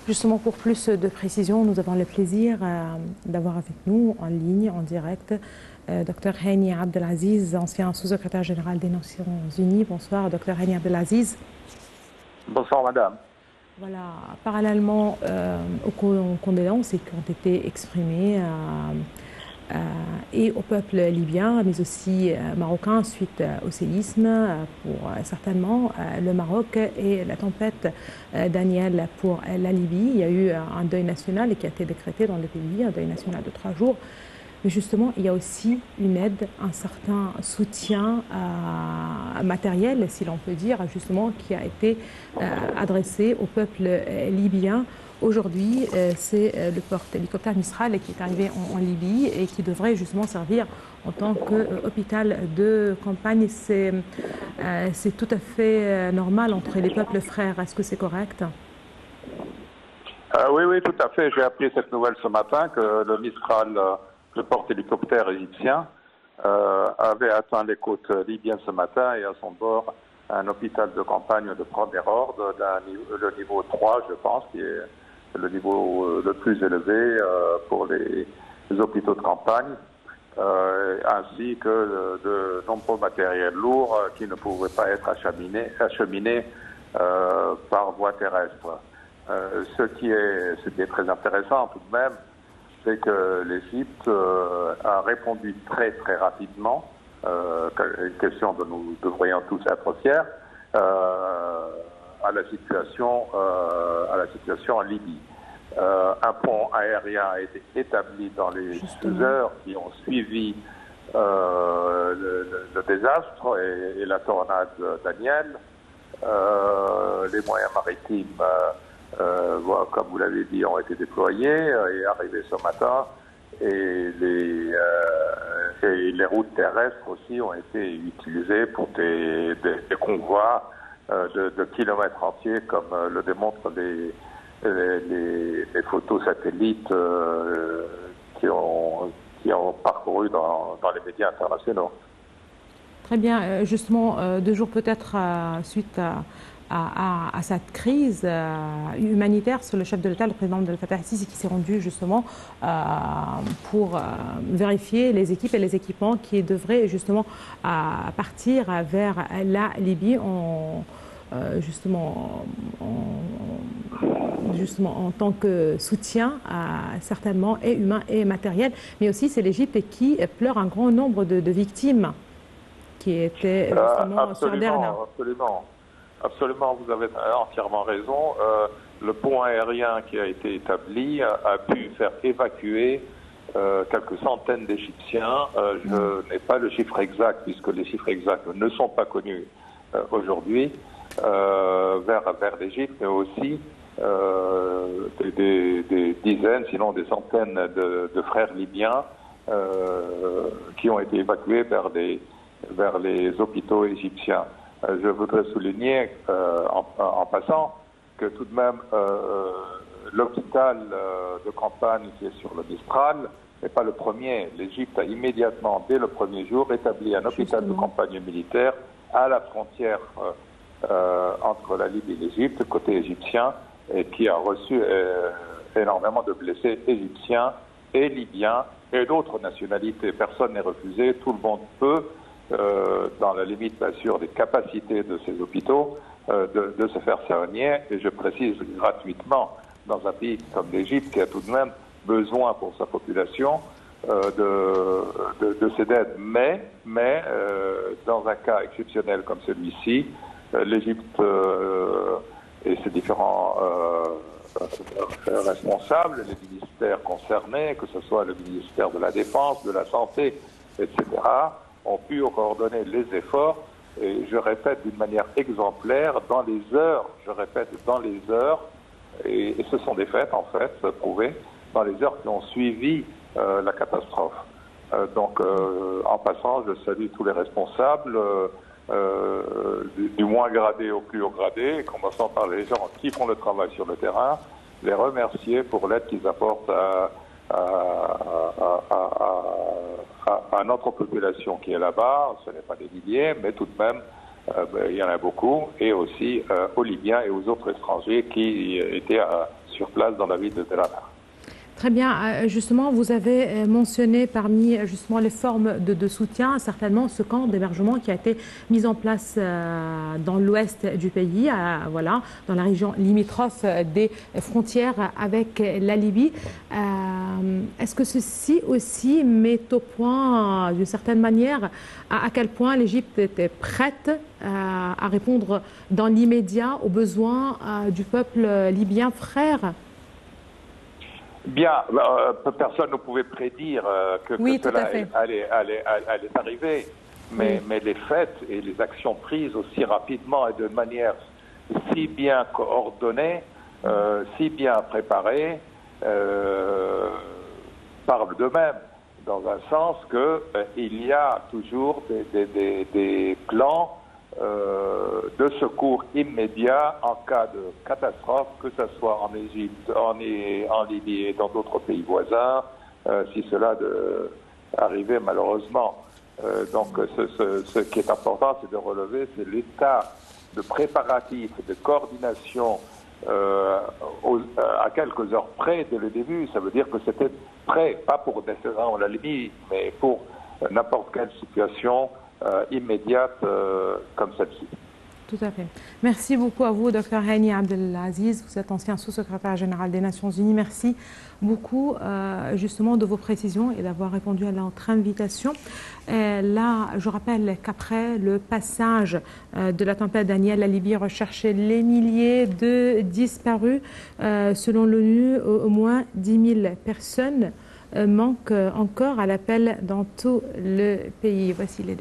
Justement, pour plus de précision, nous avons le plaisir d'avoir avec nous en ligne, en direct, Dr Hani Abdelaziz, ancien sous-secrétaire général des Nations Unies. Bonsoir, Dr Hani Abdelaziz. Bonsoir, madame. Voilà, parallèlement aux condoléances qui ont été exprimées et au peuple libyen, mais aussi marocain suite au séisme pour certainement le Maroc et la tempête Daniel pour la Libye. Il y a eu un deuil national qui a été décrété dans le pays, un deuil national de 3 jours. Mais justement, il y a aussi une aide, un certain soutien matériel, si l'on peut dire, justement, qui a été adressé au peuple libyen. Aujourd'hui, c'est le porte-hélicoptère Mistral qui est arrivé en Libye et qui devrait justement servir en tant qu'hôpital de campagne. C'est tout à fait normal entre les peuples frères. Est-ce que c'est correct? Oui, tout à fait. J'ai appris cette nouvelle ce matin que le Mistral, le porte-hélicoptère égyptien, avait atteint les côtes libyennes ce matin et à son bord un hôpital de campagne de premier ordre, le niveau 3, je pense, qui est le niveau le plus élevé pour les hôpitaux de campagne, ainsi que de nombreux matériels lourds qui ne pouvaient pas être acheminés par voie terrestre. Ce qui est très intéressant tout de même, c'est que l'Égypte a répondu très rapidement, une question dont nous devrions tous être fiers, à la situation en Libye. Un pont aérien a été établi dans les heures qui ont suivi le désastre et la tornade Daniel. Les moyens maritimes, comme vous l'avez dit, ont été déployés et arrivés ce matin. Et les routes terrestres aussi ont été utilisées pour des convois de kilomètres entiers, comme le démontrent les photos satellites qui ont parcouru dans les médias internationaux. Très bien. Justement, 2 jours peut-être suite à cette crise humanitaire, sur le chef de l'État, le président de Fattah al-Sisi, qui s'est rendu justement pour vérifier les équipes et les équipements qui devraient justement partir vers la Libye justement en tant que soutien certainement et humain et matériel, mais aussi c'est l'Égypte qui pleure un grand nombre de victimes qui étaient justement sur Derna. Absolument, vous avez entièrement raison. Le pont aérien qui a été établi a pu faire évacuer quelques centaines d'Égyptiens. Je n'ai pas le chiffre exact, puisque les chiffres exacts ne sont pas connus aujourd'hui, vers l'Égypte, mais aussi des dizaines, sinon des centaines de frères libyens qui ont été évacués vers les hôpitaux égyptiens. Je voudrais souligner en passant que tout de même l'hôpital de campagne qui est sur le Mistral n'est pas le premier. L'Égypte a immédiatement, dès le premier jour, établi un hôpital de campagne militaire à la frontière entre la Libye et l'Égypte, côté égyptien, et qui a reçu énormément de blessés égyptiens et libyens et d'autres nationalités. Personne n'est refusé, tout le monde peut, dans la limite bien sûr des capacités de ces hôpitaux, de se faire soigner, et je précise gratuitement, dans un pays comme l'Égypte qui a tout de même besoin pour sa population de cette aide. Mais dans un cas exceptionnel comme celui-ci, l'Égypte et ses différents responsables, les ministères concernés, que ce soit le ministère de la Défense, de la Santé, etc., ont pu coordonner les efforts, et je répète d'une manière exemplaire, dans les heures, et ce sont des faits en fait prouvés, dans les heures qui ont suivi la catastrophe. Donc en passant, je salue tous les responsables, du moins gradé au plus haut gradé, commençant par les gens qui font le travail sur le terrain, les remercier pour l'aide qu'ils apportent à notre population qui est là-bas. Ce n'est pas des milliers, mais tout de même, il y en a beaucoup, et aussi aux Libyens et aux autres étrangers qui étaient sur place dans la ville de Derana. Très bien. Justement, vous avez mentionné parmi justement les formes de soutien, certainement ce camp d'hébergement qui a été mis en place dans l'ouest du pays, voilà, dans la région limitrophe des frontières avec la Libye. Est-ce que ceci aussi met au point, d'une certaine manière, à quel point l'Égypte était prête à répondre dans l'immédiat aux besoins du peuple libyen frère? Bien, personne ne pouvait prédire que cela allait arriver, mais les faits et les actions prises aussi rapidement et de manière si bien coordonnée, si bien préparée, parlent d'eux-mêmes, dans un sens qu'il y a toujours des plans de secours immédiat en cas de catastrophe, que ce soit en Égypte, en Libye et dans d'autres pays voisins, si cela arrivait malheureusement. Donc ce qui est important, c'est de relever, c'est l'état de préparatif, de coordination à quelques heures près dès le début. Ça veut dire que c'était prêt, pas pour nécessairement la Libye, mais pour n'importe quelle situation immédiate comme celle-ci. Tout à fait. Merci beaucoup à vous, Dr Hani Abdelaziz. Vous êtes ancien sous-secrétaire général des Nations Unies. Merci beaucoup justement de vos précisions et d'avoir répondu à notre invitation. Là, je rappelle qu'après le passage de la tempête Daniel, la Libye recherchait les milliers de disparus. Selon l'ONU, au moins 10 000 personnes manquent encore à l'appel dans tout le pays. Voici les